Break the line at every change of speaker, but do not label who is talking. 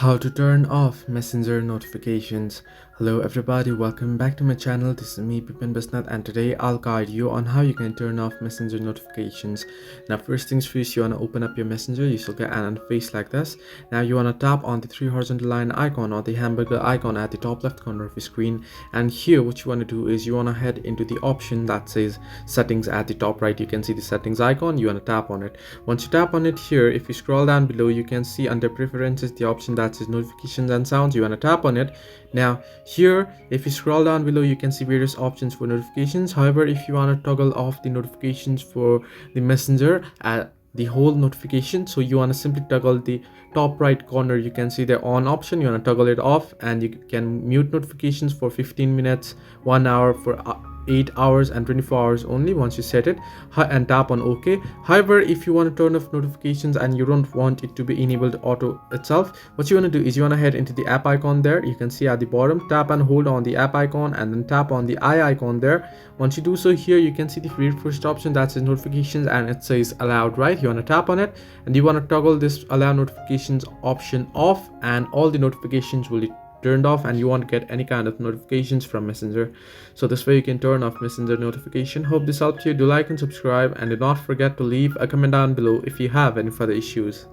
How to turn off messenger notifications. Hello everybody, welcome back to my channel. This is me Bipin Basnat, and today I'll guide you on how you can turn off messenger notifications. Now first things first, you want to open up your messenger. You should get an interface like this. Now you want to tap on the three horizontal line icon or the hamburger icon at the top left corner of your screen, and here what you want to do is you want to head into the option that says settings at the top right. You can see the settings icon. You want to tap on it. Once you tap on it, here if you scroll down below, you can see under preferences the option that says notifications and sounds. You want to tap on it. Now here if you scroll down below, you can see various options for notifications. However, if you want to toggle off the notifications for the messenger at the whole notification, so you want to simply toggle the top right corner. You can see the on option. You want to toggle it off, and you can mute notifications for 15 minutes, 1 hour, for 8 hours and 24 hours only once you set it, and tap on OK. However, if you want to turn off notifications and you don't want it to be enabled auto itself, what you want to do is you want to head into the app icon there. You can see at the bottom, tap and hold on the app icon and then tap on the eye icon there. Once you do so, here you can see the very first option that says notifications and it says allowed, right? You want to tap on it and you want to toggle this allow notifications option off, and all the notifications will be turned off and you won't get any kind of notifications from messenger. So this way you can turn off messenger notification. Hope this helped you. Do like and subscribe, and do not forget to leave a comment down below if you have any further issues.